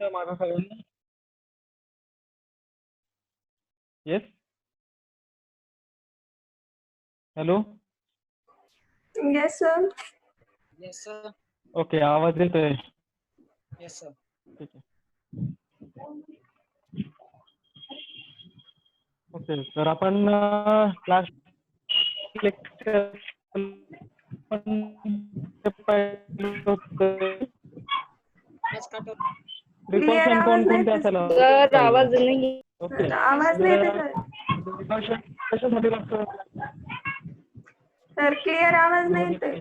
येतोय माझा सगळ्यांना? Yes. Hello. Yes, sir. Yes, sir. Okay, आवाज येतोय. Yes, sir. ठीक आहे. ओके, तर आपण लास्ट लेक्चर आज का टॉपिक? प्रिकॉशन आवाज कोणकोणते नाही असायला सर पाहिजे? आवाज नाही. ओके, आवाज नाही येत सर. प्रिकॉशन कशासाठी लागतं? सर क्लिअर आवाज नाही येतोय.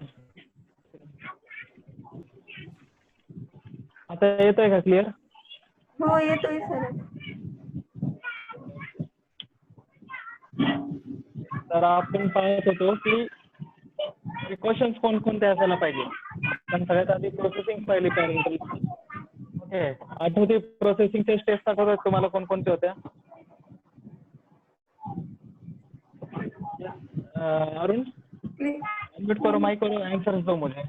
आता येतोय का क्लिअर? हो येतोय सर. तर आपण पाहत होतो की प्रिकॉशन्स कोणकोणते असायला पाहिजे. आपण सगळ्यात आधी प्रोसेसिंग पाहिली पॅरेंटल. ओके, आठवते प्रोसेसिंगच्या स्टेप्स आठवतात तुम्हाला कोणकोणत्या होत्या? अरुण अनम्यूट करो, माइक करो, आंसर दो मुझे.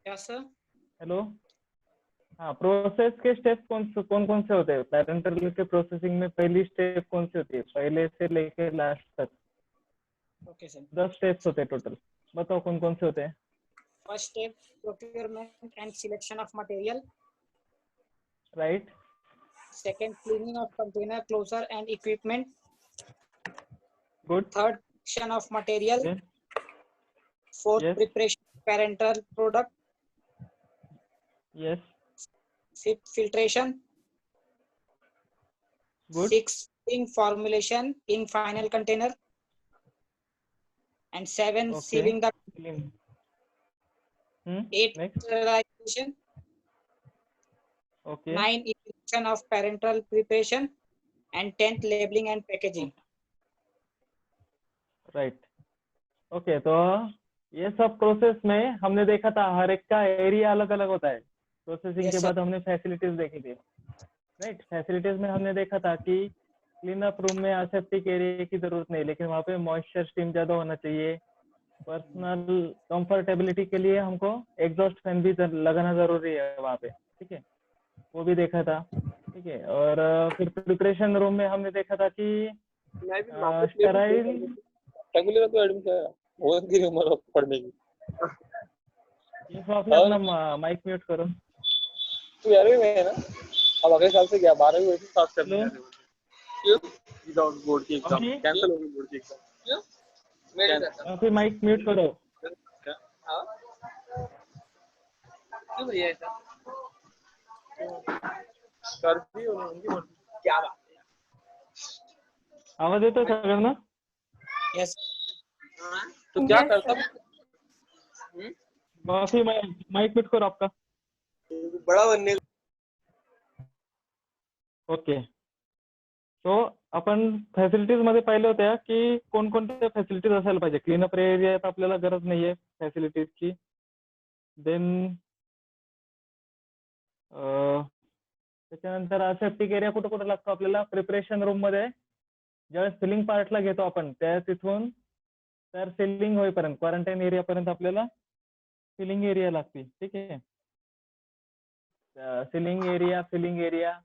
Yes, sir. हेलो. हाँ, प्रोसेस के स्टेप कौन से होते हैं? पैरेंटल के प्रोसेसिंग में पहली स्टेप कौन सी होती है? पहले से लेके लास्ट तक Okay, sir. 10 स्टेप्स होते हैं टोटल. बताओ कौन कौन से होते हैं? First step, procurement and selection of material. Right. Second, cleaning of container, closer and equipment. Good. Third, selection of material. Okay. Fourth, Yes. preparation of parental product. Yes. Fifth, filtration. Good. Sixth, formulation in final container. And seven, Okay. sealing the. Eight, Next. sterilization. Okay. 9, evaluation of parental preparation. And 10th, labeling and packaging. Right. Okay, तो ये सब process में हमने देखा था हर एक का area अलग अलग होता है. प्रोसेसिंग Yes, के sir. बाद हमने फैसिलिटीज देखी थी. राइट. फैसिलिटीज में हमने देखा था कि क्लीनअप रूम में असेप्टिक एरिया की जरूरत नहीं, लेकिन वहाँ पे मॉइस्चर स्टीम ज्यादा होना चाहिए. पर्सनल कंफर्टेबिलिटी के लिए हमको एग्जॉस्ट फैन भी लगाना जरूरी है वहाँ पे. ठीक है, वो भी देखा था. ठीक है, और फिर प्रिपरेशन रूम में हमने देखा था कि स्टेराइल अपना माइक म्यूट करो. तू 11वीं में है ना? अब अगले साल से क्या 12वीं वैसे स्टार्ट कर देंगे. क्यों? विदाउट बोर्ड की एग्जाम कैंसिल होगी. बोर्ड की एग्जाम क्यों? मेरे फिर माइक म्यूट करो. क्या? हाँ क्यों भैया ऐसा कर दी उनकी मर्जी. क्या बात है. आवाज येतोय सगळ्यांना? Yes. तो क्या Yes, करता? माफी, माइक म्यूट करो आपका. बड़ा बनने. ओके, सो आपण फॅसिलिटीज मध्ये पाहिलं होत्या की कोणकोणत्या फॅसिलिटीज असायला पाहिजे. क्लीनअप एरियात आपल्याला गरज नाहीये फॅसिलिटीजची. देन त्याच्यानंतर असेप्टिक एरिया कुठं कुठं लागतो आपल्याला? प्रिपरेशन रूम मध्ये ज्यावेळेस फिलिंग पार्टला घेतो आपण त्या तिथून तर फिलिंग होईपर्यंत क्वारंटाईन एरियापर्यंत आपल्याला फिलिंग एरिया लागते. ठीक आहे, फिलिंग एरिया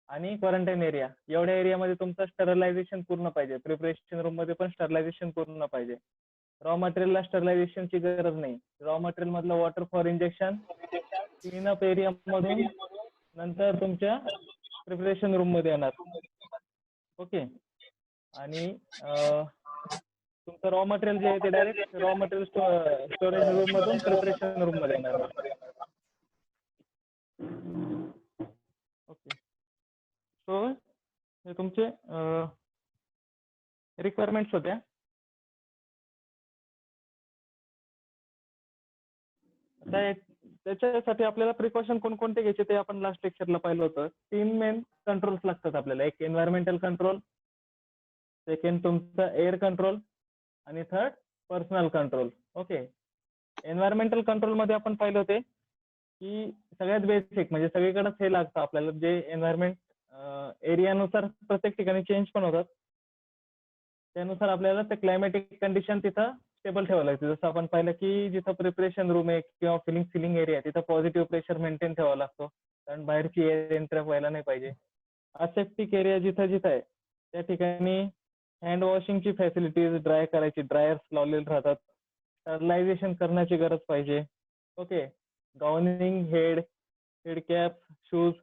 आणि क्वारंटाईन एरिया एवढ्या एरियामध्ये तुमचं स्टरलायझेशन पूर्ण पाहिजे. प्रिपरेशन रूम मध्ये पण स्टरलायझेशन पूर्ण पाहिजे. रॉ मटेरियलला स्टरलायझेशनची गरज नाही. रॉ मटेरियल मधलं water for injection cleanup area मधून नंतर तुमच्या प्रिपरेशन रूम मध्ये येणार. ओके, आणि तुमचं रॉ मटेरियल जे आहे ते direct raw material storage room मधून प्रिपरेशन रूम मध्ये येणार. ओके, सो हे तुमचे रिक्वायरमेंट्स होत्या. त्याच्यासाठी आपल्याला प्रिकॉशन कोणकोणते घ्यायचे ते आपण लास्ट लेक्चरला पाहिलं होतं. 3 मेन कंट्रोल्स लागतात आपल्याला. एक एन्व्हायरमेंटल कंट्रोल, सेकंड तुमचं एअर कंट्रोल आणि third personal control. Okay, environmental control मध्ये आपण पाहिलं होते की सगळ्यात बेसिक म्हणजे सगळीकडेच हे लागतं आपल्याला, जे एन्व्हायरमेंट एरियानुसार प्रत्येक ठिकाणी चेंज पण होतात. त्यानुसार आपल्याला ते क्लायमॅटिक कंडिशन तिथं स्टेबल ठेवावं लागतं. जसं आपण पाहिलं की जिथं प्रिपरेशन रूम आहे किंवा फिलिंग एरिया आहे तिथं पॉझिटिव्ह प्रेशर मेंटेन ठेवावा लागतो. कारण बाहेरची एअर एंटर व्हायला नाही पाहिजे. असेप्टिक एरिया जिथं जिथं आहे त्या ठिकाणी हँड वॉशिंगची फॅसिलिटीज, ड्राय करायची ड्रायर्स लावलेले राहतात. स्टरलायझेशन करण्याची गरज पाहिजे. ओके. गाऊनिंग, हेड कॅप, शूज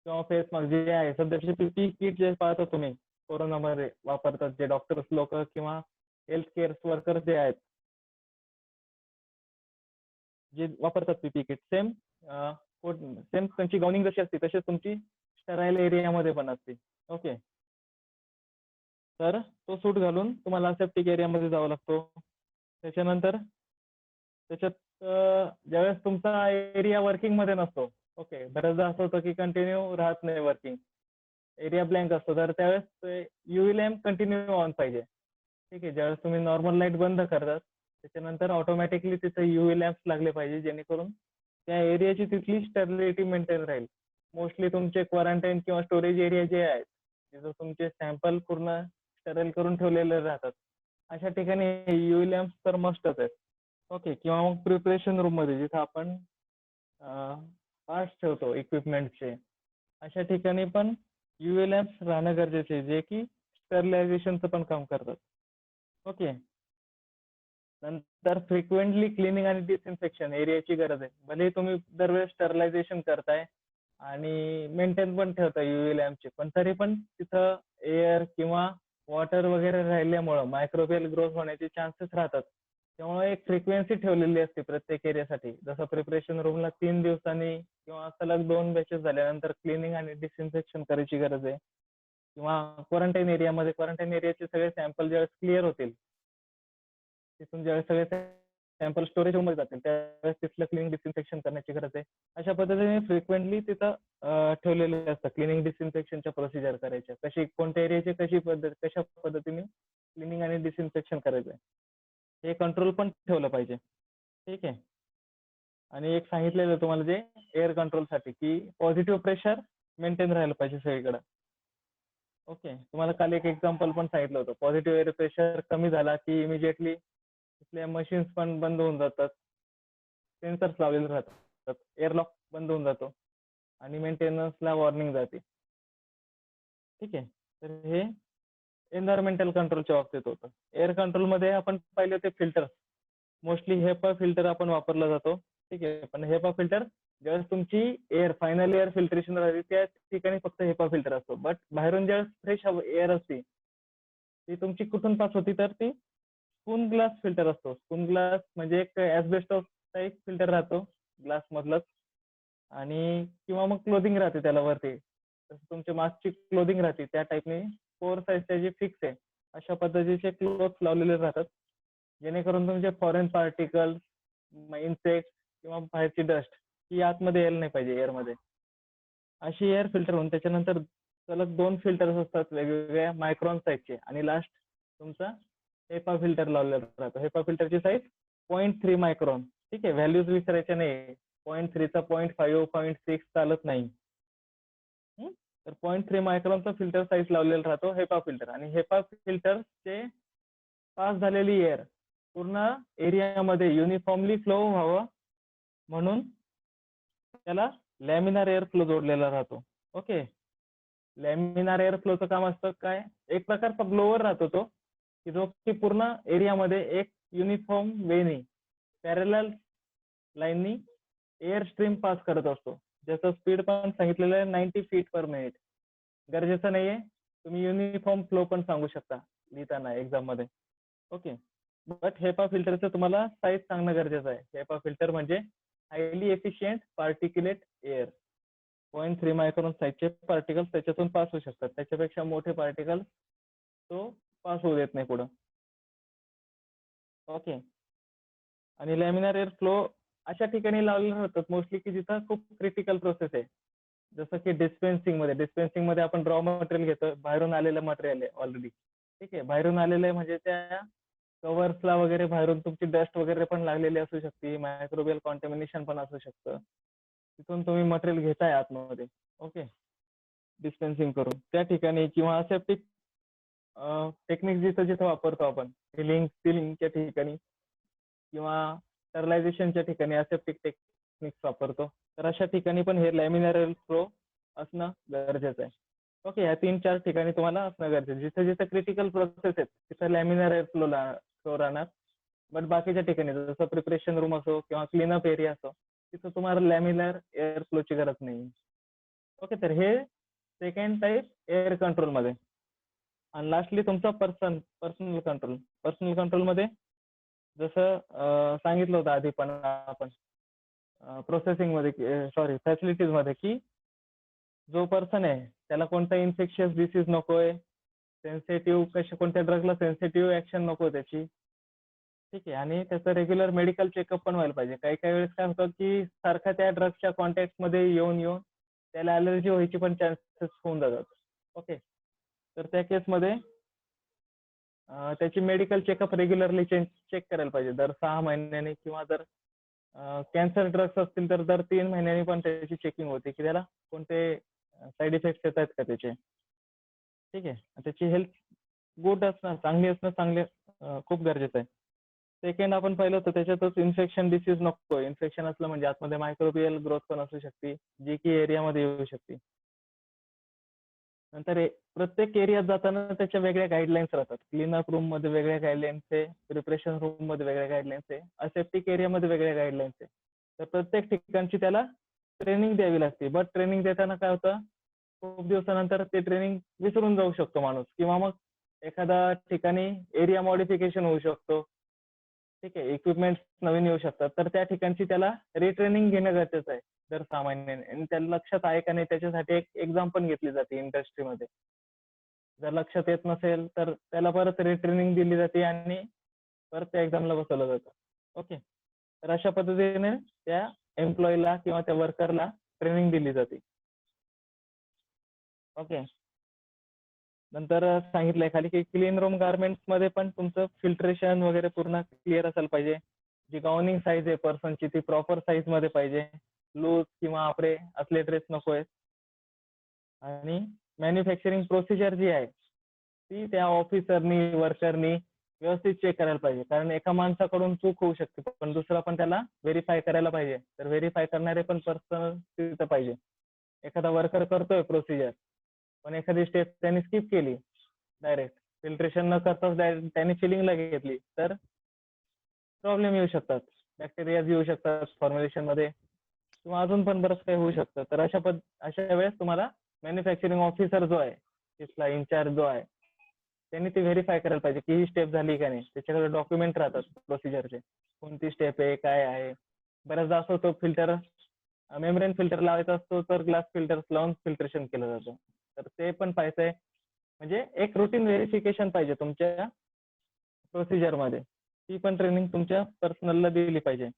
किंवा फेस मास्क जे आहे सध्याचे पीपी किट जे पाहता तुम्ही कोरोनामध्ये वापरतात जे डॉक्टर्स लोक किंवा हेल्थ केअर वर्कर जे आहेत जे वापरतात पीपी किट सेम त्यांची गाऊनिंग जशी असते तशीच तुमची स्टराईल एरियामध्ये पण असते. ओके. तर तो सूट घालून तुम्हाला असेप्टिक एरियामध्ये जावं लागतो. त्याच्यानंतर त्याच्यात ज्यावेळेस तुमचा एरिया वर्किंग मध्ये नसतो, ओके, बऱ्याचदा असं होतं की कंटिन्यू राहत नाही वर्किंग, एरिया ब्लँक असतो, तर त्यावेळेस युव्ही लॅम्प कंटिन्यू ऑन पाहिजे. ठीक आहे. ज्यावेळेस तुम्ही नॉर्मल लाईट बंद करतात त्याच्यानंतर ऑटोमॅटिकली तिथे युव्ही लॅम्प्स लागले पाहिजे जेणेकरून त्या एरियाची तिथली स्टॅबिलिटी मेंटेन राहील. मोस्टली तुमचे क्वारंटाईन किंवा स्टोरेज एरिया जे आहेत तिथं तुमचे सॅम्पल पूर्ण स्टराईल करून ठेवलेले राहतात. अशा ठिकाणी युव्ही लॅम्प्स तर मस्टच आहेत. ओके. किंवा मग प्रिपरेशन रूम मध्ये जिथं आपण पार्ट्स ठेवतो इक्विपमेंटचे अशा ठिकाणी पण युव्ही लॅम्प्स राहणं गरजेचे आहे जे की स्टरलायझेशनचं पण काम करतात. ओके. नंतर फ्रिक्वेंटली क्लिनिंग आणि डिसइन्फेक्शन एरियाची गरज आहे. भले तुम्ही दरवेळेस स्टरलायझेशन करताय आणि मेंटेन पण ठेवताय युव्ही लॅम्पचे, पण तरी पण तिथं एअर किंवा वॉटर वगैरे राहिल्यामुळं मायक्रोबियल ग्रोथ होण्याचे चान्सेस राहतात. त्यामुळे एक फ्रिक्वेन्सी ठेवलेली असते प्रत्येक एरियासाठी. जसं प्रिपरेशन रूमला 3 दिवसांनी किंवा सलग 2 बॅचेस झाल्यानंतर क्लिनिंग आणि डिसइन्फेक्शन करायची गरज आहे. किंवा क्वारंटाईन एरियाचे सगळे सॅम्पल ज्यावेळेस क्लिअर होतील तिथून ज्यावेळेस सगळे सॅम्पल स्टोरेज रूममध्ये जातील त्यावेळेस तिथलं क्लिनिंग डिसइन्फेक्शन करण्याची गरज आहे. अशा पद्धतीने फ्रिक्वेंटली तिथं ठेवलेले असतं क्लिनिंग डिसइन्फेक्शनच्या प्रोसिजर करायच्या. कोणत्या एरियाची कशा पद्धतीने क्लिनिंग आणि डिसइन्फेक्शन करायचं आहे हे कंट्रोल पण ठेवलं पाहिजे. ठीक आहे. आणि एक सांगितलेलं तुम्हाला जे एअर कंट्रोलसाठी की पॉझिटिव्ह प्रेशर मेंटेन राहिलं पाहिजे सगळीकडे. ओके. तुम्हाला काल एक एक्झाम्पल पण सांगितलं होतं. पॉझिटिव्ह एअर प्रेशर कमी झाला की इमिजिएटली तिथल्या मशीन्स पण बंद होऊन जातात, सेन्सर्स लावलेले राहतात, एअरलॉक बंद होऊन जातो आणि मेंटेनन्सला वॉर्निंग जाते. ठीक आहे. तर हे एन्व्हायरमेंटल कंट्रोलच्या बाबतीत होतं. एअर कंट्रोलमध्ये आपण पाहिले होते फिल्टर, मोस्टली हेपा फिल्टर आपण वापरला जातो. ठीक आहे. पण हेपा फिल्टर ज्यावेळेस तुमची एअर फायनल एअर फिल्ट्रेशन राहते त्या ठिकाणी फक्त हेपा फिल्टर असतो. बट बाहेरून ज्यावेळेस फ्रेश एअर असते ती तुमची कुठून पास होती तर ती स्पून ग्लास फिल्टर असतो. स्पून ग्लास म्हणजे एक ऍस्बेस्टॉसचा एक फिल्टर राहतो ग्लास मधलाच, आणि किंवा मग क्लोदिंग राहते त्याला वरती, जसं तुमच्या मास्कची क्लोदिंग राहते त्या टाईपने 4 साईज त्याची फिक्स आहे. अशा पद्धतीचे क्लोथ्स लावलेले राहतात जेणेकरून तुमचे फॉरेन पार्टिकल्स, इन्सेक्ट किंवा बाहेरची डस्ट ही आतमध्ये यायला नाही पाहिजे एअरमध्ये. अशी एअर फिल्टर होऊन त्याच्यानंतर सलग 2 फिल्टर्स असतात वेगवेगळ्या मायक्रॉन साईजचे आणि लास्ट तुमचा हेपा फिल्टर लावलेला राहतो. हेपा फिल्टरची साईज 0.3 मायक्रॉन. ठीक आहे. व्हॅल्यूज विसरायच्या नाही. 0.3चा 0.5, 0.6 चालत नाही. तर 0.3 मायक्रॉनचा फिल्टर साईज लावलेला राहतो हेपा फिल्टर. आणि हेपा फिल्टरचे पास झालेली एअर पूर्ण एरियामध्ये युनिफॉर्मली फ्लो व्हावं म्हणून त्याला लॅमिनार एअर फ्लो जोडलेला राहतो. ओके. लॅमिनार एअर फ्लोचं काम असतं काय, एक प्रकारचा ब्लोअर राहतो तो की जो की पूर्ण एरियामध्ये एक युनिफॉर्म वेनी पॅरलल लाईननी एअर स्ट्रीम पास करत असतो. ज्याचं स्पीड पण सांगितलेलं आहे 90 फीट पर मिनिट. गरजेचं नाहीये, तुम्ही युनिफॉर्म फ्लो पण सांगू शकता लिहिताना एक्झाम मध्ये. ओके. बट हेपा फिल्टरचं तुम्हाला साईज सांगणं गरजेचं आहे. हेपा फिल्टर म्हणजे highly efficient particulate air. 0.3 micron साईजचे पार्टिकल्स त्याच्यातून पास होऊ शकतात. त्याच्यापेक्षा मोठे पार्टिकल्स तो पास होऊ देत नाही पुढं. ओके. आणि लॅमिनार एअर फ्लो अशा ठिकाणी लावलेले होतात मोस्टली की जिथं खूप क्रिटिकल प्रोसेस आहे. जसं की डिस्पेन्सिंग मध्ये आपण रॉ मटेरियल घेतो, बाहेरून आलेलं मटेरियल आहे ऑलरेडी. ठीक आहे. बाहेरून आलेलं आहे म्हणजे त्या कव्हर्सला वगैरे बाहेरून तुमची डस्ट वगैरे पण लागलेली असू शकते, मायक्रोबियल कॉन्टॅमिनेशन पण असू शकतं. तिथून तुम्ही मटेरियल घेताय आतमध्ये. ओके. डिस्पेन्सिंग करून त्या ठिकाणी किंवा असेप्टिक टेक्निक जिथं जिथं वापरतो आपण सिलिंगच्या ठिकाणी किंवा स्टरलायझेशनच्या ठिकाणी असेप्टिक टेक्निक्स वापरतो, तर अशा ठिकाणी पण हे लॅमिनार एअर फ्लो असणं गरजेचं आहे. ओके, या 3-4 ठिकाणी तुम्हाला असणं गरजेचं. जिथं जिथं क्रिटिकल प्रोसेस आहेत तिथं लॅमिनार एअर फ्लो राहणार. बट बाकीच्या ठिकाणी जसं प्रिपरेशन रूम असो किंवा क्लीनअप एरिया असो तिथं तुम्हाला लॅमिनार एअर फ्लोची गरज नाही. ओके, तर हे सेकंड टाईप एअर कंट्रोलमध्ये. आणि लास्टली तुमचा पर्सनल कंट्रोलमध्ये जसं सांगितलं होतं आधी पण आपण प्रोसेसिंगमध्ये फॅसिलिटीजमध्ये की जो पर्सन आहे त्याला कोणता इन्फेक्शियस डिसीज नकोय, कोणत्या ड्रगला सेन्सिटिव्ह ऍक्शन नको त्याची, ठीक आहे. आणि त्याचं रेग्युलर मेडिकल चेकअप पण व्हायला पाहिजे. काही काही वेळेस काय होतं की सारखा त्या ड्रगच्या कॉन्टॅक्टमध्ये येऊन त्याला ॲलर्जी व्हायची पण चान्सेस होऊन जातात. ओके, तर त्या केसमध्ये त्याची मेडिकल चेकअप रेग्युलरली चेक करायला पाहिजे दर 6 महिन्यांनी, किंवा जर कॅन्सर ड्रग्स असतील तर दर 3 महिन्यांनी पण त्याची चेकिंग होते की त्याला कोणते साईड इफेक्ट्स येत आहेत का त्याचे, ठीक आहे. त्याची हेल्थ गुड असणं, चांगली असणं खूप गरजेचं आहे. सेकंड आपण पाहिलं होतं त्याच्यातच इन्फेक्शन डिसीज नको. इन्फेक्शन असलं म्हणजे आतमध्ये मायक्रोबियल ग्रोथ पण असू शकते जी की एरियामध्ये येऊ शकते. नंतर प्रत्येक एरियात जाताना त्याच्या वेगळ्या गाईडलाईन्स राहतात. क्लीनअप रूम मध्ये वेगळ्या गाईडलाईन्स आहे, प्रिपरेशन रूम मध्ये वेगळ्या गाईडलाईन्स आहे, असेप्टिक एरियामध्ये वेगळ्या गाईडलाईन्स आहे. तर प्रत्येक ठिकाणची त्याला ट्रेनिंग द्यावी लागते. बट ट्रेनिंग देताना काय होतं, खूप दिवसानंतर ते ट्रेनिंग विसरून जाऊ शकतो माणूस, किंवा मग एखाद्या ठिकाणी एरिया मॉडिफिकेशन होऊ शकतो, ठीक आहे, इक्विपमेंट नवीन येऊ शकतात. तर त्या ठिकाणची त्याला रिट्रेनिंग घेणं गरजेचं आहे दर 6 महिन्यांनी. आणि त्याला लक्षात आहे का नाही त्याच्यासाठी एक एक्झाम पण घेतली जाते इंडस्ट्रीमध्ये. जर लक्षात येत नसेल तर त्याला परत रिट्रेनिंग दिली जाते आणि परत त्या एक्झामला बसवलं जातं. ओके, तर अशा पद्धतीने त्या एम्प्लॉईला किंवा त्या वर्करला ट्रेनिंग दिली जाते. ओके, नंतर सांगितलंय खाली की क्लीन रूम गार्मेंट्स मध्ये पण तुमचं फिल्ट्रेशन वगैरे पूर्ण क्लिअर असायला पाहिजे. जी गाऊनिंग साईज आहे पर्सनची ती प्रॉपर साईज मध्ये पाहिजे. लूज किंवा आपरे असले ड्रेस नको आहेत. आणि मॅन्युफॅक्चरिंग प्रोसिजर जी आहे ती त्या ऑफिसरनी वर्करनी व्यवस्थित चेक करायला पाहिजे. कारण एका माणसाकडून चूक होऊ शकते पण दुसरा पण त्याला व्हेरीफाय करायला पाहिजे. तर व्हेरीफाय करणारे पण पर्सन तिथं पाहिजे. एखादा वर्कर करतोय प्रोसिजर पण एखादी स्टेप त्यांनी स्किप केली, डायरेक्ट फिल्ट्रेशन न करताच डायरेक्ट त्यांनी फिलिंगला घेतली तर प्रॉब्लेम येऊ शकतात. बॅक्टेरिया येऊ शकतात फॉर्म्युलेशन मध्ये किंवा अजून पण बरंच काही होऊ शकतं. तर अशा वेळेस तुम्हाला मॅन्युफॅक्चरिंग ऑफिसर जो आहे तिथला इन्चार्ज जो आहे त्यांनी ते व्हेरीफाय करायला पाहिजे की ही स्टेप झाली का नाही. त्याच्याकडे डॉक्युमेंट राहतात प्रोसिजरचे, कोणती स्टेप आहे काय आहे. बऱ्याचदा असं होतं फिल्टर मेम्ब्रेन फिल्टर लावायचा असतो तर ग्लास फिल्टर्स लावून फिल्ट्रेशन केलं जातं. तर ते पण पाहायचंय. म्हणजे एक रुटीन व्हेरिफिकेशन पाहिजे तुमच्या प्रोसिजरमध्ये. ती पण ट्रेनिंग तुमच्या पर्सनलला दिली पाहिजे.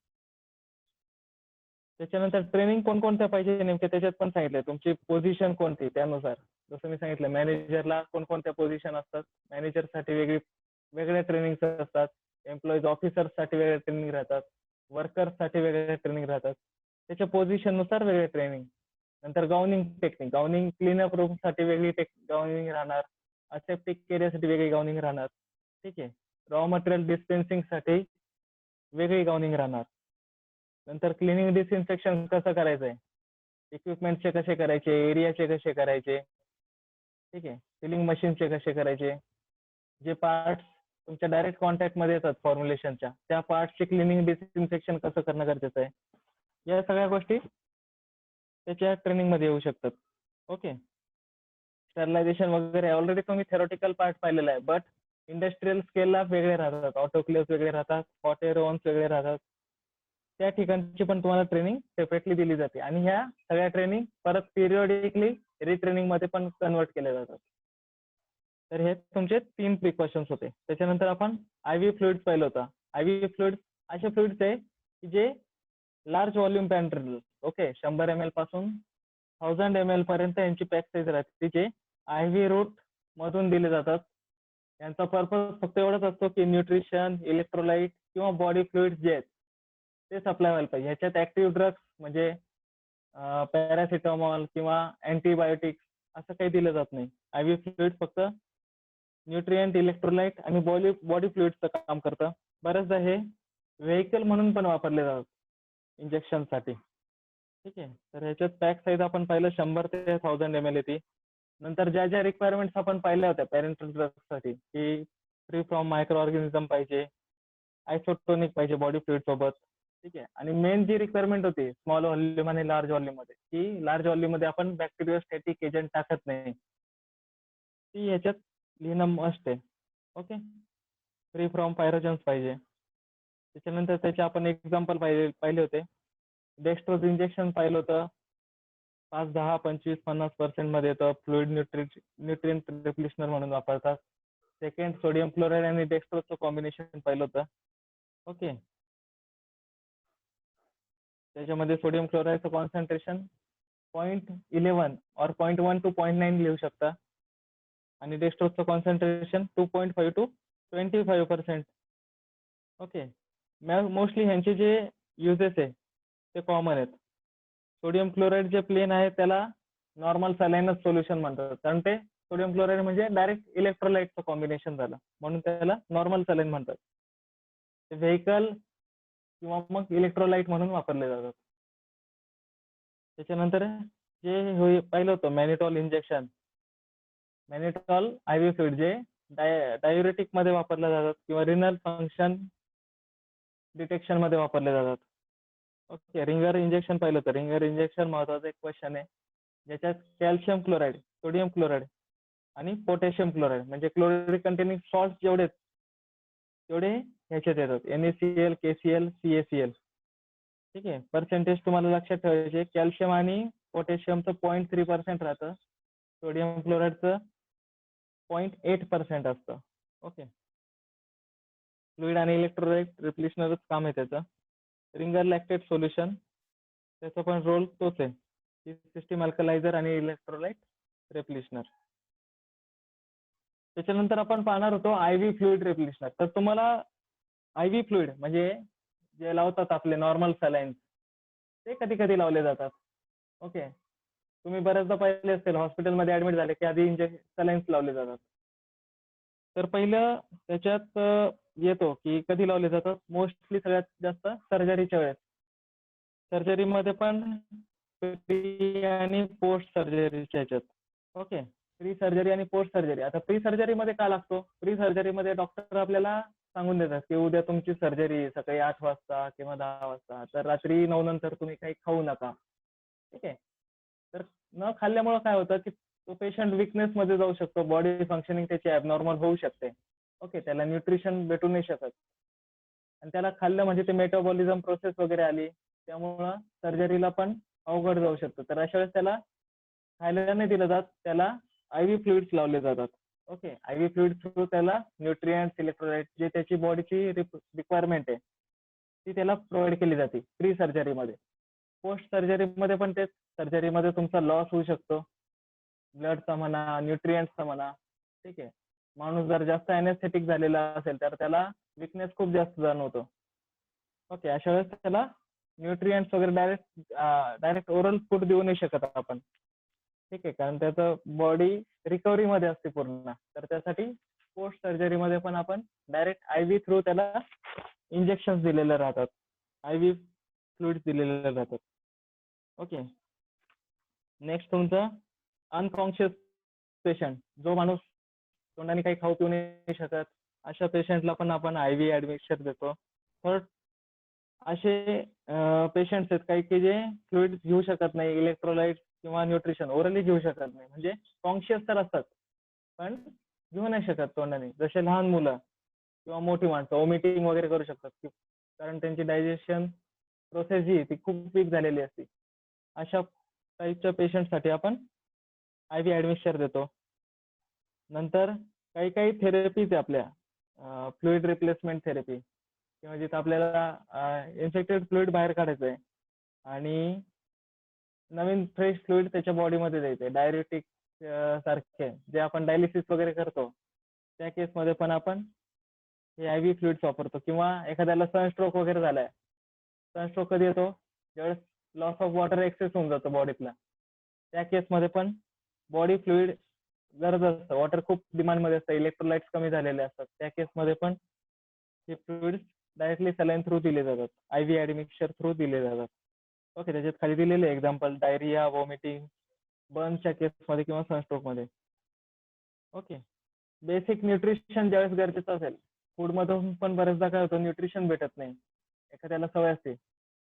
त्याच्यानंतर ट्रेनिंग कोणकोणत्या पाहिजे नेमके त्याच्यात पण सांगितलंय. तुमची पोझिशन कोणती त्यानुसार. जसं मी सांगितलं मॅनेजरला कोणकोणत्या पोझिशन असतात, मॅनेजरसाठी वेगळ्या ट्रेनिंग असतात, एम्प्लॉईज ऑफिसरसाठी वेगळ्या ट्रेनिंग राहतात, वर्कर्ससाठी वेगळ्या ट्रेनिंग राहतात. त्याच्या पोझिशननुसार वेगळे ट्रेनिंग. नंतर गाऊनिंग टेक्निक, गाऊनिंग क्लीनअप रूमसाठी वेगळी गाऊनिंग राहणार, असेप्टिक एरियासाठी वेगळी गाऊनिंग राहणार, ठीक आहे. रॉ मटेरियल डिस्पेन्सिंगसाठी वेगळी गाऊनिंग राहणार. नंतर क्लिनिंग डिसइन्फेक्शन कसं करायचंय, इक्विपमेंटचे कसे करायचे, एरियाचे कसे करायचे, ठीक आहे, सिलिंग मशीनचे कसे करायचे, जे पार्ट्स तुमच्या डायरेक्ट कॉन्टॅक्टमध्ये येतात फॉर्म्युलेशनच्या त्या पार्ट्सचे क्लिनिंग डिसइन्फेक्शन कसं करणं गरजेचं आहे. या सगळ्या गोष्टी त्याच्या ट्रेनिंगमध्ये येऊ शकतात. ओके, स्टरलायझेशन वगैरे ऑलरेडी तुम्ही थेरोटिकल पार्ट पाहिलेला आहे. बट इंडस्ट्रियल स्केलला वेगळे राहतात, ऑटोक्लेव्ह वेगळे राहतात, हॉट एअर ओव्हन्स वेगळे राहतात. त्या ठिकाणची पण तुम्हाला ट्रेनिंग सेपरेटली दिली जाते. आणि ह्या सगळ्या ट्रेनिंग परत पिरियडिकली रिट्रेनिंग मध्ये पण कन्वर्ट केल्या जातात. तर हे तुमचे 3 प्रिकॉशन्स होते. त्याच्यानंतर आपण IV फ्लुइड्स पाहिलं होतं. IV फ्लुइड्स असे फ्लुइड्स आहे की जे लार्ज व्हॉल्यूम पॅन्ट्रिल, ओके, 100 ml पासून 1000 ml पर्यंत यांची पॅक साईज राहते, जे IV रूट मधून दिले जातात. यांचा पर्पज फक्त एवढाच असतो की न्यूट्रिशन, इलेक्ट्रोलाइट किंवा बॉडी फ्लुइड्स जे आहेत ते सप्लाय व्हायला पाहिजे. ह्याच्यात ऍक्टिव्ह ड्रग्स म्हणजे पॅरासिटामॉल किंवा अँटीबायोटिक्स असं काही दिलं जात नाही. IV फ्लुइड फक्त न्यूट्रिएंट, इलेक्ट्रोलाइट आणि बॉडी फ्लुइड्सचं काम करतं. बऱ्याचदा हे व्हेकल म्हणून पण वापरले जातात इंजेक्शनसाठी. ठीक आहे. तर ह्याच्यात पॅक साईज आपण पाहिलं 100 ते 1000 ml येते. नंतर ज्या ज्या रिक्वायरमेंट्स आपण पाहिल्या होत्या पॅरेंटल ड्रग्ससाठी, की फ्री फ्रॉम मायक्रो ऑर्गॅनिझम पाहिजे, आयसोटोनिक पाहिजे बॉडी फ्लुइड सोबत. ठीक आहे. आणि मेन जी रिक्वायरमेंट होती स्मॉल व्हॉल्यूम आणि लार्ज व्हॉल्यूम मध्ये, की लार्ज व्हॉल्यूम मध्ये आपण बॅक्टेरियोस्टॅटिक एजंट टाकत नाही, ती ह्याच्यात लिहिणं मस्ट आहे. ओके. फ्री फ्रॉम पायरोजन्स पाहिजे. त्याच्यानंतर त्याचे आपण एक्झाम्पल पाहिले होते. डेक्स्ट्रोज इंजेक्शन पाहिलं होतं. 5, 10, 25, 50% मध्ये येतं. फ्लुइड न्यूट्रिएंट रिप्लेशनर म्हणून वापरतात. सेकंड, सोडियम क्लोराईड आणि डेक्स्ट्रोजचं कॉम्बिनेशन पाहिलं होतं. ओके. त्याच्यामध्ये सोडियम क्लोराईडचं कॉन्सन्ट्रेशन 0.11 और 0.1 to 0.9 लिहू शकता आणि डेक्स्ट्रोजचं कॉन्सन्ट्रेशन 2.5 to 25%. ओके. मोस्टली ह्यांचे जे युजेस आहे ते कॉमन आहेत. सोडियम क्लोराईड जे प्लेन आहे त्याला नॉर्मल सलाइनस सोल्युशन म्हणतात, कारण ते सोडियम क्लोराईड म्हणजे डायरेक्ट इलेक्ट्रोलाइटचं कॉम्बिनेशन झालं म्हणून त्याला नॉर्मल सलाइन म्हणतात. ते व्हेकल किंवा मग इलेक्ट्रोलाइट म्हणून वापरले जातात. त्याच्यानंतर जे पाहिलं होतं मॅनिटॉल इंजेक्शन, मॅनिटॉल IV फ्लुइड जे डायुरेटिक मध्ये वापरले जातात किंवा रिनल फंक्शन डिटेक्शन मध्ये वापरले जातात. ओके. रिंगर इंजेक्शन पाहिलं होतं. रिंगर इंजेक्शन महत्वाचा एक क्वेश्चन आहे, ज्याच्यात कॅल्शियम क्लोराईड, सोडियम क्लोराईड आणि पोटॅशियम क्लोराईड म्हणजे क्लोराईड कंटेनिंग सॉल्ट जेवढे तेवढे ह्याच्यात येतात. NaCl, KCl, CaCl. ठीक आहे. पर्सेंटेज तुम्हाला लक्षात ठेवायचे. कॅल्शियम आणि पोटॅशियमचं 0.3% राहतं. सोडियम क्लोराईडचं 0.8% असतं. ओके. फ्लुइड आणि इलेक्ट्रोलाइट रिप्लेशनरच काम आहे त्याचं. रिंगर लॅक्टेट सोल्युशन, त्याचा पण रोल तोच आहे, सिस्टीम अल्कलायझर आणि इलेक्ट्रोलाइट रिप्लेशनर. त्याच्यानंतर आपण पाहणार होतो IV फ्लुइड रिप्लेशनर. तर तुम्हाला IV फ्लुइड म्हणजे जे लावतात आपले नॉर्मल सलाईन्स, ते कधी कधी लावले जातात. ओके. तुम्ही बऱ्याचदा पाहिले असेल हॉस्पिटलमध्ये ऍडमिट झाले की आधी सलाईन्स लावले जातात. तर पहिलं त्याच्यात येतो की कधी लावले जातात, मोस्टली सगळ्यात जास्त सर्जरीच्या वेळेस. सर्जरीमध्ये पण प्री आणि पोस्ट सर्जरीच्या ह्याच्यात. ओके. प्री सर्जरी आणि पोस्ट सर्जरी. आता प्री सर्जरीमध्ये का लागतो? प्री सर्जरीमध्ये डॉक्टर आपल्याला सांगून देतात की उद्या तुमची सर्जरी सकाळी 8 वाजता किंवा 10 वाजता, तर रात्री 9 नंतर तुम्ही काही खाऊ नका. ठीक आहे. तर न खाल्ल्यामुळे काय होतं की तो पेशंट विकनेस मध्ये जाऊ शकतो, बॉडी फंक्शनिंग त्याची ॲबनॉर्मल होऊ शकते. ओके. त्याला न्यूट्रिशन भेटू नाही शकत आणि त्याला खाल्लं म्हणजे ते मेटाबॉलिझम प्रोसेस वगैरे आली, त्यामुळं सर्जरीला पण अवघड जाऊ शकतं. तर अशा वेळेस त्याला खायला नाही दिलं जात, त्याला IV फ्लुइड्स लावले जातात. ओके. IV फ्लुइड थ्रू त्याला न्यूट्रिएंट्स, इलेक्ट्रोलाइट जे त्याची बॉडीची रिक्वायरमेंट आहे ती त्याला प्रोव्हाइड केली जाते प्री सर्जरीमध्ये. पोस्ट सर्जरीमध्ये पण तेच, सर्जरीमध्ये तुमचा लॉस होऊ शकतो, ब्लडचा म्हणा, न्यूट्रिएंट्सचा म्हणा. ठीक आहे. माणूस जर जास्त अॅनेस्थेटिक झालेला असेल तर त्याला विकनेस खूप जास्त जाणवतो. ओके. अशा वेळेस त्याला न्यूट्रिएंट्स वगैरे डायरेक्ट ओरल फूड देऊ नाही शकत आपण. ठीक आहे. कारण त्याचं बॉडी रिकव्हरी मध्ये असते पूर्ण. तर त्यासाठी पोस्ट सर्जरीमध्ये पण आपण डायरेक्ट IV थ्रू त्याला इंजेक्शन दिलेले राहतात, IV फ्लुइड्स दिलेले राहतात. ओके. नेक्स्ट तुमचं अनकॉन्शियस पेशंट, जो माणूस तोंडाने काही खाऊ पिऊ नाही शकत, अशा पेशंटला पण आपण IV ऍडमिशन देतो. थर्ड, असे पेशंट्स आहेत काही की जे फ्लुइड घेऊ शकत नाही, इलेक्ट्रोलाइट किंवा न्यूट्रिशन ओरली घेऊ शकत नाही, म्हणजे कॉन्शियस तर असतात पण घेऊ नाही शकत तोंडाने. जसे लहान मुलं किंवा मोठी माणसं वॉमिटिंग वगैरे करू शकतात, कारण त्यांची डायजेशन प्रोसेस जी ती खूप वीक झालेली असते. अशा टाईपच्या पेशंटसाठी आपण IV ऍडमिशन देतो. नंतर काही काही थेरपीज आहे आपल्या, फ्लुइड रिप्लेसमेंट थेरपी, किंवा जिथं आपल्याला इन्फेक्टेड फ्लुइड बाहेर काढायचं आहे आणि नवीन फ्रेश फ्लुइड त्याच्या बॉडीमध्ये द्यायचं. डायरेटिक सारखे जे आपण डायलिसिस वगैरे करतो त्या केसमध्ये पण आपण हे IV फ्लुइड्स वापरतो. किंवा एखाद्याला सनस्ट्रोक वगैरे झालाय, सनस्ट्रोक कधी येतो, ज्यावेळेस लॉस ऑफ वॉटर एक्सेस होऊन जातो बॉडीतला, त्या केसमध्ये पण बॉडी फ्लुइड गरज असतं, वॉटर खूप डिमांडमध्ये असतं, इलेक्ट्रोलाइट्स कमी झालेले असतात, त्या केसमध्ये पण हे फ्लुइड्स डायरेक्टली सलाईन थ्रू दिले जातात, IV ऍडमिक्सचर थ्रू दिले जातात. ओके, त्याच्यात खाली दिलेले एक्झाम्पल डायरिया, वॉमिटिंग, बर्नच्या केसमध्ये किंवा सनस्ट्रोकमध्ये. ओके, बेसिक न्यूट्रिशन ज्यावेळेस गरजेचं असेल, फूडमधून पण बरेचदा काय होतं न्यूट्रिशन भेटत नाही. एखाद्याला सवय असते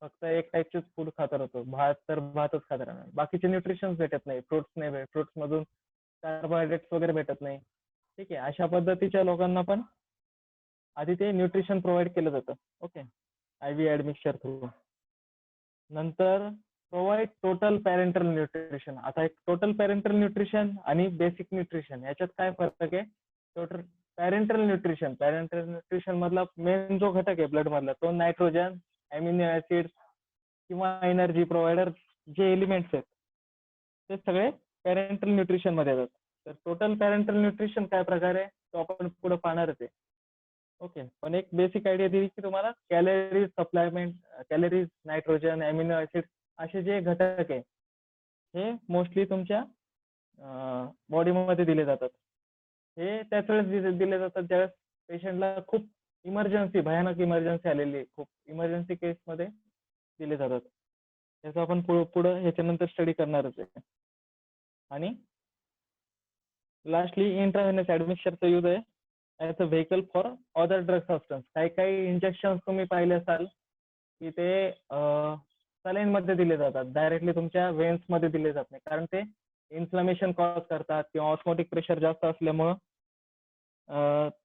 फक्त एक टाईपचेच फूड खात राहतो, भात तर भातच खात राहणार, बाकीचे न्यूट्रिशन भेटत नाही, फ्रुट्स नाही भेटत, फ्रुट्स मधून कार्बोहायड्रेट्स वगैरे भेटत नाही. ठीक आहे, अशा पद्धतीच्या लोकांना पण आधी ते न्यूट्रिशन प्रोव्हाइड केलं जातं. Okay, IV admixture through. नंतर प्रोव्हाइड टोटल पॅरेंटल न्यूट्रिशन. आता एक टोटल पॅरेंटल न्यूट्रिशन आणि बेसिक न्यूट्रिशन याच्यात काय फरक आहे? टोटल पॅरेंटल न्यूट्रिशन मधला मेन जो घटक आहे ब्लड मधला तो नायट्रोजन, अमिनो ऍसिड्स किंवा एनर्जी प्रोव्हायडर जे एलिमेंट्स आहेत ते सगळे पॅरेंटल न्यूट्रिशन मध्ये येतात. तर टोटल पॅरेंटल न्यूट्रिशन काय प्रकार आहे तो आपण पुढे पाहणारच आहे. ओके, पण एक बेसिक आयडिया दिली की तुम्हाला calories supplement, calories, nitrogen, amino acid असे जे घटक आहे हे मोस्टली तुमच्या बॉडीमध्ये दिले जातात. हे त्याच वेळेस दिले जातात ज्यावेळेस पेशंटला खूप इमर्जन्सी, भयानक इमर्जन्सी आलेली आहे, खूप इमर्जन्सी केसमध्ये दिले जातात. त्याचा आपण पुढे ह्याच्यानंतर स्टडी करणारच आहे. आणि लास्टली इंट्राव्हेनस ऍडमिक्सचरचा यूज आहे as a vehicle for other drug substance. काही इंजेक्शन तुम्ही पाहिले असाल की ते सलाईन मध्ये दिले जातात, डायरेक्टली तुमच्या वेन्स मध्ये दिले जात नाही, कारण ते इन्फ्लमेशन कॉज करतात किंवा ऑस्मोटिक प्रेशर जास्त असल्यामुळं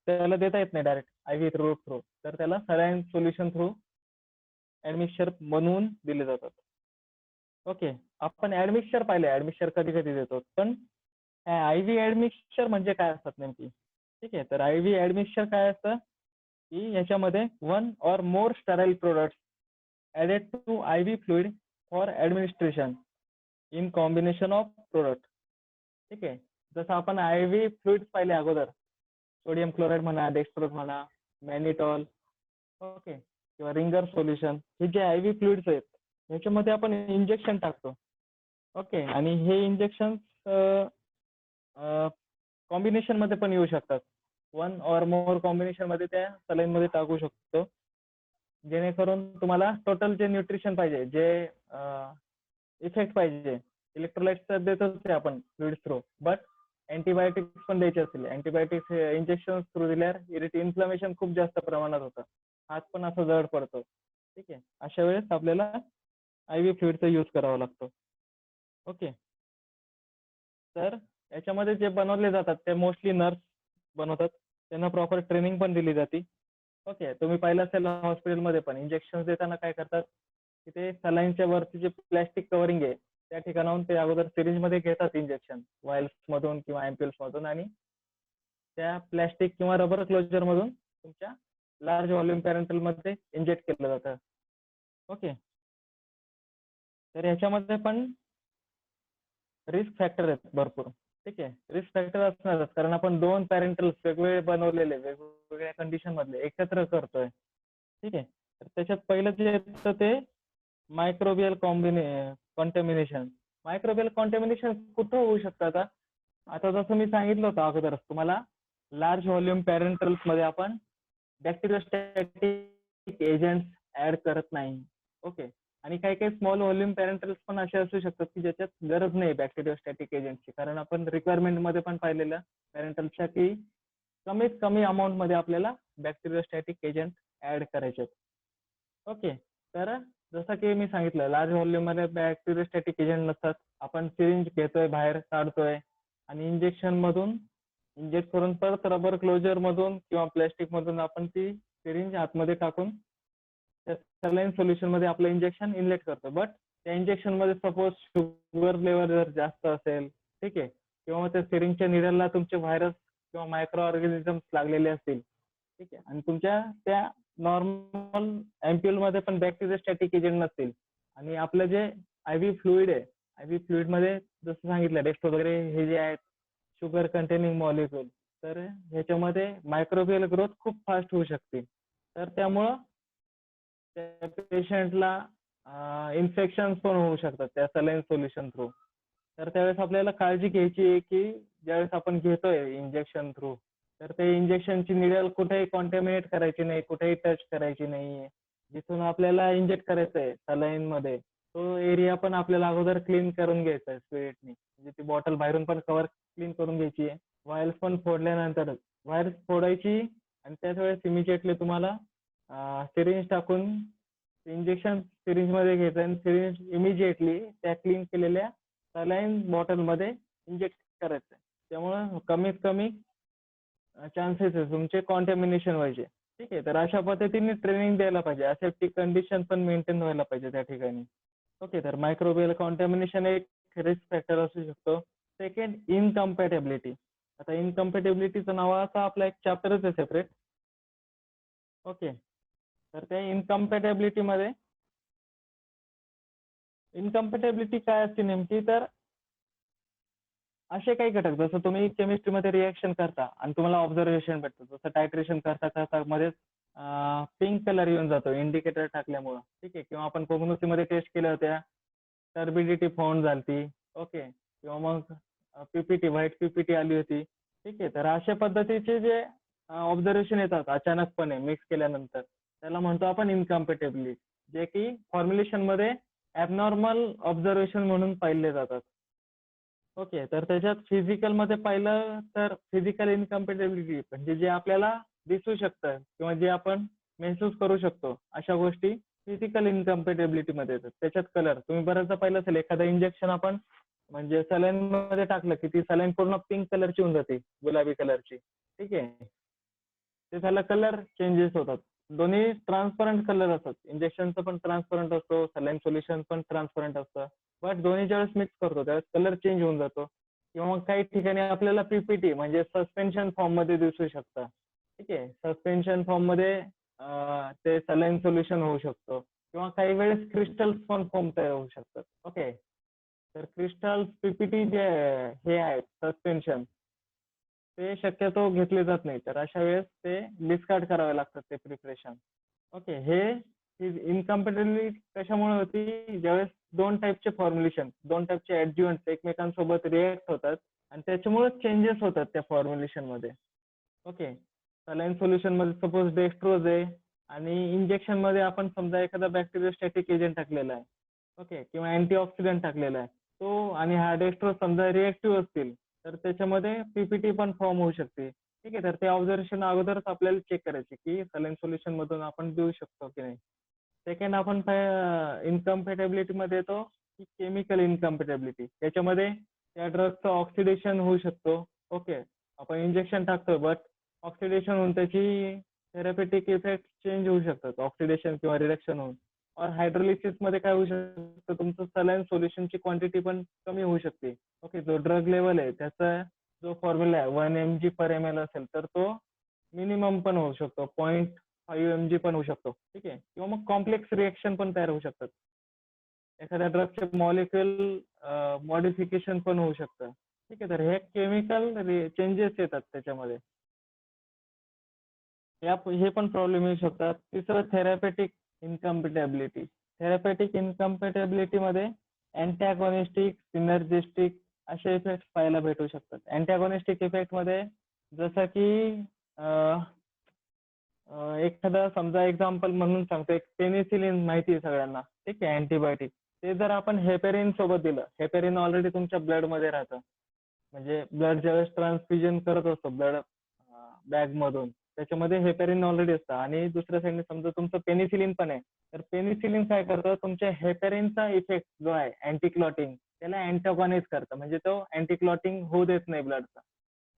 त्याला देता येत नाही डायरेक्ट IV रूट थ्रू, तर त्याला सलाईन सोल्युशन थ्रू ऍडमिक्सचर बनवून दिले जातात. ओके, आपण ऍडमिक्सचर पाहिले, ऍडमिक्सचर कधी कधी देतो, पण IV ऍडमिक्सचर म्हणजे काय असतात नेमकी? ठीक आहे, तर IV ऍडमिक्सचर काय असतं की याच्यामध्ये 1 or more sterile products added to IV fluid for administration in combination of product. ठीक आहे, जसं आपण IV फ्लुइड्स पाहिले अगोदर, सोडियम क्लोराईड म्हणा, डेक्स्ट्रोज म्हणा, मॅनिटॉल, ओके, किंवा रिंगर सोल्युशन, हे जे IV फ्लुइड्स आहेत ह्याच्यामध्ये आपण इंजेक्शन टाकतो. ओके, आणि हे इंजेक्शन कॉम्बिनेशन मध्ये पण येऊ शकतात, 1 or more कॉम्बिनेशन मध्ये त्या सलाईन मध्ये टाकू शकतो, जेणेकरून तुम्हाला टोटल जे न्यूट्रिशन पाहिजे, जे इफेक्ट पाहिजे, इलेक्ट्रोलाइट्स तर देतोच आहे आपण फ्लुइड्स थ्रू, बट अँटीबायोटिक्स पण द्यायचे असतील. अँटीबायोटिक्स इंजेक्शन थ्रू दिल्यावर इन्फ्लमेशन खूप जास्त प्रमाणात होतं, हात पण असं जड पडतो. ठीक आहे, अशा वेळेस आपल्याला IV फ्लुइडचा यूज करावा लागतो. ओके, तर याच्यामध्ये जे बनवले जातात ते मोस्टली नर्स बनवतात, त्यांना प्रॉपर ट्रेनिंग पण दिली जाते. ओके, तुम्ही पाहिलं असेल हॉस्पिटलमध्ये पण इंजेक्शन देताना काय करतात की ते सलाईनच्या वरती जे प्लॅस्टिक कव्हरिंग आहे त्या ठिकाणाहून ते अगोदर सिरिंज मध्ये घेतात इंजेक्शन, वायल्स मधून किंवा एम्प्युल्स मधून, आणि त्या प्लॅस्टिक किंवा रबर क्लोजर मधून तुमच्या लार्ज व्हॉल्यूम पॅरेंटल मध्ये इंजेक्ट केलं जातं. ओके, तर ह्याच्यामध्ये पण रिस्क फॅक्टर आहेत भरपूर. ठीक आहे, रिस्क फॅक्टर असणारच, कारण आपण 2 पॅरेंटल्स वेगवेगळे बनवलेले, वेगवेगळ्या कंडिशन मधले एकत्र करतोय. ठीक आहे, तर त्याच्यात पहिलं जे येतं ते मायक्रोबियल कॉन्टॅमिनेशन. मायक्रोबियल कॉन्टॅमिनेशन कुठं होऊ शकतं? आता जसं मी सांगितलं होतं अगोदर तुम्हाला, लार्ज व्हॉल्यूम पॅरेंटल्स मध्ये आपण बॅक्टेरियोस्टॅटिक एजंट्स ऍड करत नाही. ओके, आणि काही काही स्मॉल व्हॉल्यूम पॅरेंटल्स पण असे असू शकतात की ज्याच्यात गरज नाही बॅक्टेरियोस्टॅटिक एजंटची, कारण आपण रिक्वायरमेंट मध्ये पण पाहिलेलं पॅरेंटल्सच्या की कमीत कमी अमाऊंट मध्ये आपल्याला बॅक्टेरियोस्टॅटिक एजंट ऍड करायचे. ओके, तर जसं की मी सांगितलं लार्ज व्हॉल्यूम मध्ये बॅक्टेरियोस्टॅटिक एजंट नसतात, आपण सिरिंज घेतोय, बाहेर काढतोय आणि इंजेक्शन मधून इंजेक्ट करून परत रबर क्लोजर मधून किंवा प्लॅस्टिक मधून आपण ती सिरिंज आतमध्ये टाकून सलाईन सोल्युशन मध्ये आपलं इंजेक्शन इनलेट करतो. बट त्या इंजेक्शन मध्ये सपोज शुगर लेवल जर जास्त असेल, ठीक आहे, किंवा त्या सिरिंजच्या निडलला तुमचे व्हायरस किंवा मायक्रो ऑर्गॅनिझम्स लागलेले असतील, ठीक आहे, आणि तुमच्या त्या नॉर्मल एम्प्युल मध्ये पण बॅक्टेरियोस्टॅटिक एजंट नसतील, आणि आपलं जे IV फ्लुइड आहे, IV फ्लुइड मध्ये जसं सांगितलं डेक्स्ट्रोज वगैरे हे जे आहेत शुगर कंटेनिंग मॉलिक्युल, तर ह्याच्यामध्ये मायक्रोबियल ग्रोथ खूप फास्ट होऊ शकते. तर त्यामुळं त्या पेशंटला इन्फेक्शन पण होऊ शकतात त्या सलाईन सोल्युशन थ्रू. तर त्यावेळेस आपल्याला काळजी घ्यायची आहे की ज्यावेळेस आपण घेतोय इंजेक्शन थ्रू, तर ते इंजेक्शनची निडल कुठेही कॉन्टॅमिनेट करायची नाही, कुठेही टच करायची नाहीये. जिथून आपल्याला इंजेक्ट करायचंय सलाईन मध्ये, तो एरिया पण आपल्याला अगोदर क्लीन करून घ्यायचा आहे स्पिरिटनी. म्हणजे ती बॉटल बाहेरून पण कव्हर क्लीन करून घ्यायची आहे. वायर्स पण फोडल्यानंतर वायर्स फोडायची आणि त्याच वेळेस इमिजिएटली तुम्हाला सिरिंज टाकून इंजेक्शन सिरिंज मध्ये घ्यायचं आणि सिरिंज इमिजिएटली त्या क्लीन केलेल्या सलाईन बॉटल मध्ये इंजेक्ट करायचं. त्यामुळे कमीत कमी चान्सेस आहे तुमचे कॉन्टॅमिनेशन व्हायचे. ठीक आहे, तर अशा पद्धतीने ट्रेनिंग द्यायला पाहिजे. असेप्टिक कंडिशन पण मेंटेन व्हायला पाहिजे त्या ठिकाणी. ओके, तर मायक्रोबियल कॉन्टॅमिनेशन एक रिस्क फॅक्टर असू शकतो. Second, incompatibility. आता इनकम्पॅटेबिलिटीचं नावाचा आपला एक चॅप्टरच आहे सेपरेट. ओके, तर त्या इनकम्पॅटेबिलिटी काय असते नेमकी, तर असे काही घटक जसं तुम्ही केमिस्ट्रीमध्ये रिएक्शन करता आणि तुम्हाला ऑब्झर्वेशन भेटतं, जसं टायट्रेशन करता करता मध्येच पिंक कलर येऊन जातो इंडिकेटर टाकल्यामुळं. ठीक आहे, किंवा आपण कोग्नोसीमध्ये टेस्ट केल्या होत्या, टर्बिडिटी फाउंड झाली. ओके, किंवा मग पीपीटी व्हाईट पीपीटी आली होती. ठीक आहे, तर अशा पद्धतीचे जे ऑब्झर्वेशन येतात अचानकपणे मिक्स केल्यानंतर, त्याला म्हणतो आपण इनकम्पॅटेबिलिटी, जे की फॉर्म्युलेशन मध्ये ॲबनॉर्मल ऑब्झर्वेशन म्हणून पाहिले जातात. ओके, तर त्याच्यात फिजिकल मध्ये पाहिलं तर फिजिकल इनकम्पॅटेबिलिटी म्हणजे जे आपल्याला दिसू शकतं किंवा जे आपण महसूस करू शकतो, अशा गोष्टी फिजिकल इनकम्पॅटेबिलिटी मध्ये येतात. त्याच्यात कलर तुम्ही बऱ्याचदा पाहिलं असेल, एखादं इंजेक्शन आपण म्हणजे सलाईन मध्ये टाकलं की ती सलाईन पूर्ण पिंक कलरची होऊन जाते, गुलाबी कलरची. ठीक आहे, ते झालं कलर चेंजेस होतात. दोन्ही ट्रान्सपरंट कलर असतात. इंजेक्शनचं पण ट्रान्सपरंट असतो, सलाईन सोल्युशन पण ट्रान्सपरंट असतं. बट दोन्ही ज्यावेळेस मिक्स करतो त्यावेळेस कलर चेंज होऊन जातो. किंवा मग काही ठिकाणी आपल्याला पीपीटी म्हणजे सस्पेन्शन फॉर्म मध्ये दिसू शकतं. ठीक आहे, सस्पेन्शन फॉर्म मध्ये ते सलाईन सोल्युशन होऊ शकतो किंवा काही वेळेस क्रिस्टल्स पण फॉर्म तयार होऊ शकतात. ओके, तर क्रिस्टल्स पीपीटी जे हे आहेत सस्पेन्शन, ते शक्यतो घेतले जात नाही. तर अशा वेळेस ते डिस्कार्ड करावे लागतात ते प्रिपरेशन. ओके, हे इनकम्पॅटेबिलिटी कशामुळे होती, ज्यावेळेस दोन टाईपचे फॉर्म्युलेशन, दोन टाईपचे ऍडज्युएंट्स एकमेकांसोबत रिएक्ट होतात आणि त्याच्यामुळे चेंजेस होतात त्या फॉर्म्युलेशन मध्ये. ओके, सलाईन सोल्युशन मध्ये सपोज डेक्स्ट्रोज आहे आणि इंजेक्शन मध्ये आपण समजा एखादा बॅक्टेरियोस्टॅटिक एजंट टाकलेला आहे. ओके, किंवा अँटीऑक्सिडंट टाकलेला आहे तो, आणि हा डेक्स्ट्रोज समजा रिएक्टिव्ह असतील तर त्याच्यामध्ये पीपीटी पण फॉर्म होऊ शकते. ठीक आहे, तर ते ऑब्झर्वेशन अगोदरच आपल्याला चेक करायचे की सलाईन सोल्युशन मधून आपण देऊ शकतो की नाही. सेकंड, आपण इनकम्पॅटेबिलिटी मध्ये येतो की केमिकल इनकम्पॅटेबिलिटी. त्याच्यामध्ये त्या ड्रगचं ऑक्सिडेशन होऊ शकतो. ओके, आपण इंजेक्शन टाकतो बट ऑक्सिडेशन होऊन त्याची थेरपेटिक इफेक्ट चेंज होऊ शकतात, ऑक्सिडेशन किंवा रिडक्शन होऊन. और हायड्रोलिसिस मध्ये काय होऊ शकतं, तुमचं सलाईन सोल्युशनची क्वांटिटी पण कमी होऊ शकते. ओके, जो ड्रग लेवल आहे त्याचा जो फॉर्म्युला आहे 1 mg पर ml असेल तर तो मिनिमम पण होऊ शकतो, 0.5 mg पण होऊ शकतो. ठीक आहे, किंवा मग कॉम्प्लेक्स रिएक्शन पण तयार होऊ शकतात. एखाद्या ड्रगचे मॉलिक्युल मॉडिफिकेशन पण होऊ शकतं. ठीक आहे, तर हे केमिकल चेंजेस येतात त्याच्यामध्ये, हे पण प्रॉब्लेम येऊ शकतात. तिसरं, थेरपेटिक इनकम्पॅटेबिलिटी. थेरपेटिक इनकम्पॅटेबिलिटी मध्ये अँटॅगॉनिस्टिक, सिनर्जिस्टिक असे इफेक्ट पाहायला भेटू शकतात. अँटॅगॉनिस्टिक इफेक्ट मध्ये जसं की एखादा समजा एक्झाम्पल म्हणून सांगतो, एक पेनिसिलिन माहिती आहे सगळ्यांना. ठीक आहे, अँटीबायोटिक. ते जर आपण हेपेरिन सोबत दिलं, हेपेरिन ऑलरेडी तुमच्या ब्लड मध्ये राहतं, म्हणजे ब्लड ज्यावेळेस ट्रान्सफ्युजन करत असतो ब्लड बॅग मधून, त्याच्यामध्ये हेपेरिन ऑलरेडी असतं. आणि दुसऱ्या साईडने समजा तुमचं पेनिसिलिन पण आहे, तर पेनिसिलिन काय करतं, तुमच्या हेपेरिनचा इफेक्ट जो आहे अँटीक्लॉटिंग, त्याला अँटागॉनाइज करतं, म्हणजे तो अँटीक्लॉटिंग होऊ देत नाही ब्लडचा.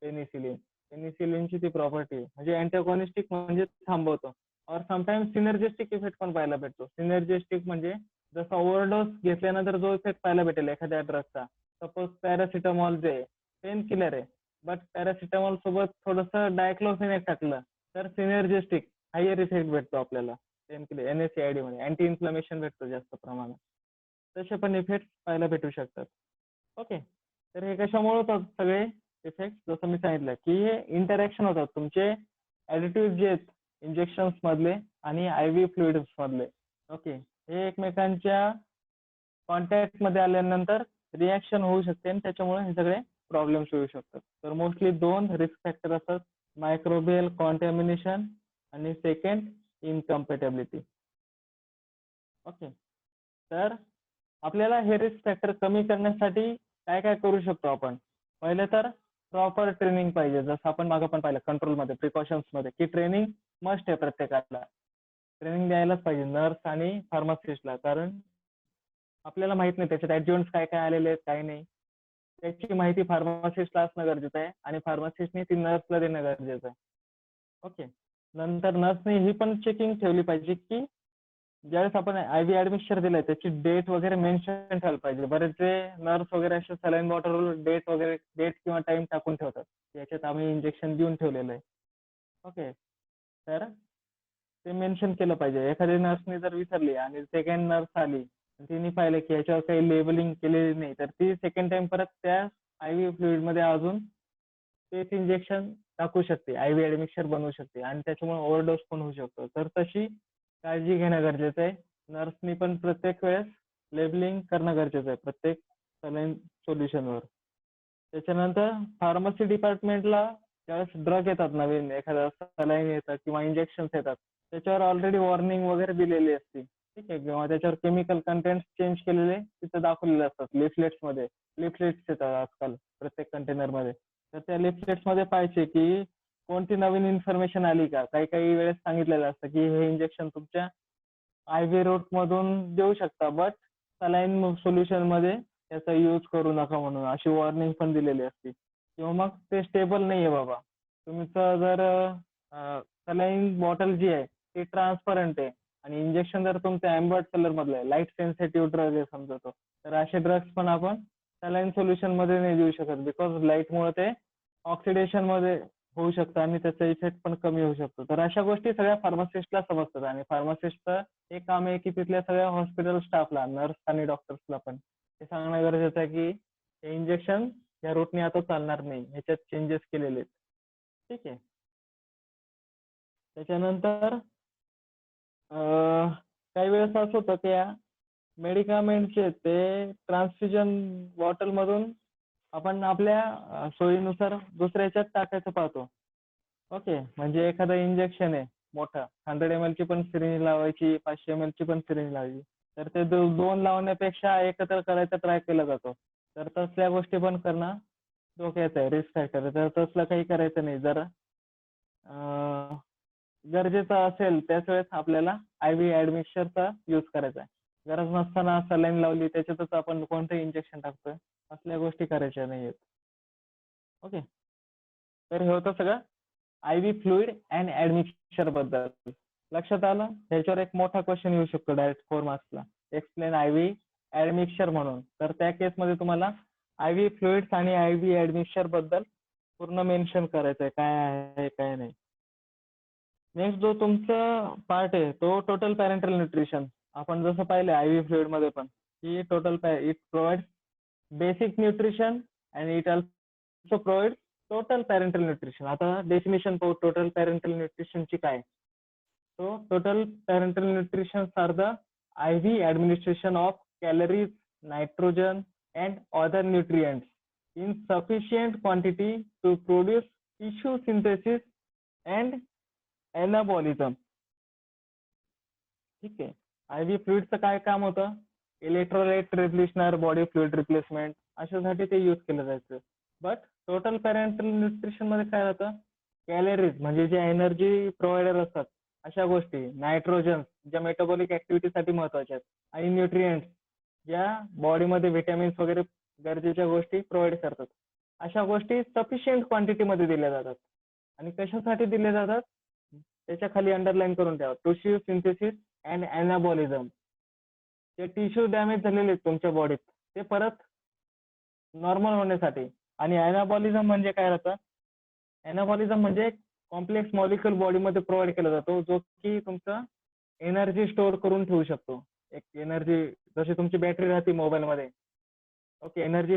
पेनिसिलिन, पेनिसिलिनची ती प्रॉपर्टी म्हणजे अँटागॉनिस्टिक म्हणजे थांबवतो. और समटाइम्स सिनर्जिस्टिक इफेक्ट पण पाहायला भेटतो. सिनर्जिस्टिक म्हणजे जसा ओव्हरडोस घेतल्यानंतर जो इफेक्ट पाहायला भेटेल एखाद्या ड्रगचा, सपोज पॅरासिटामॉल जे पेन किलर आहे, बट पॅरासिटामॉल सोबत थोडंसं डायक्लोफेनेक टाकलं तर सिनर्जिस्टिक हायर इफेक्ट भेटतो आपल्याला पेन किलर NSAID मध्ये, अँटी इन्फ्लमेशन भेटतो जास्त प्रमाणात. तसे पण इफेक्ट पाहायला भेटू शकतात. ओके, तर हे कशामुळे होतात सगळे इफेक्ट, जसं मी सांगितलं की हे इंटरॅक्शन होतात तुमचे ऍडिटिव्ह जे आहेत इंजेक्शन्स मधले आणि IV फ्लुइड्स मधले. ओके, हे एकमेकांच्या कॉन्टॅक्ट मध्ये आल्यानंतर रिॲक्शन होऊ शकते आणि त्याच्यामुळे हे सगळे प्रॉब्लेम्स होऊ शकतात. तर मोस्टली 2 रिस्क फॅक्टर असतात, मायक्रोबियल कॉन्टॅमिनेशन आणि सेकंड इनकम्पॅटेबिलिटी. ओके. तर आपल्याला हे रिस्क फॅक्टर कमी करण्यासाठी काय काय करू शकतो आपण? पहिले तर प्रॉपर ट्रेनिंग पाहिजे. जसं आपण मागं पण पाहिलं कंट्रोलमध्ये, प्रिकॉशन्समध्ये, की ट्रेनिंग मस्ट आहे प्रत्येकाला. ट्रेनिंग द्यायलाच पाहिजे नर्स आणि फार्मासिस्टला. कारण आपल्याला माहित नाही त्याच्यात ऍडज्युएंट्स काय काय आलेले आहेत, काय नाही. त्याची माहिती फार्मासिस्टला असणं गरजेचं आहे आणि फार्मासिस्टने ती नर्सला देणं गरजेचं आहे. ओके. नंतर नर्सने ही पण चेकिंग ठेवली पाहिजे की ज्यावेळेस आपण IV ऍडमिक्चर दिलंय त्याची डेट वगैरे मेन्शन ठेवायला पाहिजे. बरेचसे नर्स वगैरे असे सलाईन बॉटलवर डेट किंवा टाइम टाकून ठेवतात. याच्यात आम्ही इंजेक्शन देऊन ठेवलेलं आहे. ओके. तर ते मेन्शन केलं पाहिजे. एखाद्या नर्सने जर विसरली आणि सेकंड नर्स आली तिने पाहिलं की याच्यावर काही लेबलिंग केलेली नाही, तर ती सेकंड टाइम परत त्या IV फ्लुइडमध्ये अजून तेच इंजेक्शन टाकू शकते, IV ऍडमिक्चर बनवू शकते आणि त्याच्यामुळे ओव्हरडोस पण होऊ शकतो. तर तशी काळजी घेणं गरजेचं आहे. नर्सनी पण प्रत्येक वेळेस लेबलिंग करणं गरजेचं आहे प्रत्येक सलाईन सोल्युशनवर. त्याच्यानंतर फार्मसी डिपार्टमेंटला ज्यावेळेस ड्रग येतात नवीन, एखादा सलाईन येतात किंवा इंजेक्शन्स येतात, त्याच्यावर ऑलरेडी वॉर्निंग वगैरे दिलेली असते. ठीक आहे. किंवा त्याच्यावर केमिकल कंटेंट चेंज केलेले तिथे दाखवलेले असतात लिफलेट्समध्ये. लिफलेट्स येतात आजकाल प्रत्येक कंटेनरमध्ये. तर त्या लिफलेट्समध्ये पाहायचे की कोणती नवीन इन्फॉर्मेशन आली का. काही काही वेळेस सांगितलेलं असतं की हे इंजेक्शन तुमच्या IV रूट मधून देऊ शकता, बट सलाईन सोल्युशनमध्ये त्याचा यूज करू नका म्हणून अशी वॉर्निंग पण दिलेली असते. किंवा मग ते स्टेबल नाहीये बाबा. तुमचं जर सलाईन बॉटल जी आहे ती ट्रान्सपरंट आहे आणि इंजेक्शन जर तुमचं अँबर्ट कलर मधलं आहे, लाईट सेन्सिटिव्ह ड्रग आहे समजा तो, तर असे ड्रग्स पण आपण सलाईन सोल्युशन मध्ये नाही देऊ शकत. बिकॉज लाईटमुळे ते ऑक्सिडेशन मध्ये होऊ शकतं आणि त्याचा इफेक्ट पण कमी होऊ शकतो. तर अशा गोष्टी सगळ्या फार्मासिस्टला समजतात आणि फार्मासिस्टचं हे काम आहे की तिथल्या सगळ्या हॉस्पिटल स्टाफला, नर्स आणि डॉक्टर्सला पण हे सांगणं गरजेचं आहे की हे इंजेक्शन या रूटने आता चालणार नाही, ह्याच्यात चेंजेस केलेले आहेत. ठीक आहे. त्याच्यानंतर काही वेळेस असं होतं की मेडिकामेंटचे ते ट्रान्सफ्युजन बॉटलमधून आपण आपल्या सोयीनुसार दुसऱ्याच्यात टाकायचं पाहतो. ओके. म्हणजे एखादं इंजेक्शन आहे मोठं, 100 ml ची पण सिरिंज लावायची, 500 ml ची पण सिरिंज लावायची. तर ते दोन लावण्यापेक्षा एकत्र करायचा ट्राय केला जातो. तर तसल्या गोष्टी पण करणं धोक्याचं आहे, रिस्क फॅक्टर आहे. तर तसलं काही करायचं नाही. जर गरजेचं असेल त्याच वेळेस आपल्याला IV ऍडमिक्चरचा यूज करायचा आहे. गरज नसताना सलाईन लावली त्याच्यातच आपण कोणतंही इंजेक्शन टाकतोय, असल्या गोष्टी करायच्या नाहीयेत. ओके. तर हे होतं सगळं IV फ्लुइड अँड ऍडमिक्चर बद्दल. लक्षात आलं? ह्याच्यावर एक मोठा क्वेश्चन येऊ शकतो डायरेक्ट 4 मार्क्सला. एक्सप्लेन IV ऍडमिक्चर म्हणून. तर त्या केसमध्ये तुम्हाला IV फ्लुइड्स आणि IV ऍडमिक्चर बद्दल पूर्ण मेन्शन करायचंय काय आहे काय नाही. नेक्स्ट जो तुमचा पार्ट आहे तो टोटल पॅरेंटल न्यूट्रिशन. आपण जसं पाहिलं IV फ्लुइड मध्ये पण की it provides basic nutrition and it also provides total parenteral nutrition. आता डेफिनेशन पाहू टोटल पॅरेंटल न्यूट्रिशनची काय. So total parenteral nutrition are the IV administration of calories, nitrogen and other nutrients in sufficient quantity to produce tissue synthesis and anabolism. ठीक आहे. IV फ्लुइडचं काय काम होतं? Electrolyte रिप्लेशनर, body fluid replacement अशासाठी ते use केलं जायचं. बट टोटल पॅरेंटल न्यूट्रिशन मध्ये काय होतं? कॅलरीज म्हणजे जे एनर्जी प्रोव्हायडर असतात अशा गोष्टी, नायट्रोजन ज्या मेटाबॉलिक ऍक्टिव्हिटीसाठी महत्वाच्या आहेत आणि न्यूट्रिएंट्स ज्या बॉडीमध्ये व्हिटॅमिन्स वगैरे गरजेच्या गोष्टी प्रोव्हाइड करतात, अशा गोष्टी सफिशियंट क्वांटिटीमध्ये दिल्या जातात. आणि कशासाठी दिल्या जातात त्याच्या खाली अंडरलाईन करून ठेवा. Tissue synthesis and anabolism. जे टिश्यू डॅमेज झालेले आहेत तुमच्या बॉडीत ते परत नॉर्मल होण्यासाठी. आणि अनाबॉलिझम म्हणजे काय राहतं? अनाबॉलिझम म्हणजे कॉम्प्लेक्स मॉलिक्युल बॉडीमध्ये प्रोव्हाइड केला जातो जो की तुमचा एनर्जी स्टोअर करून ठेवू शकतो. एक एनर्जी जशी तुमची बॅटरी राहते मोबाईलमध्ये. ओके. एनर्जी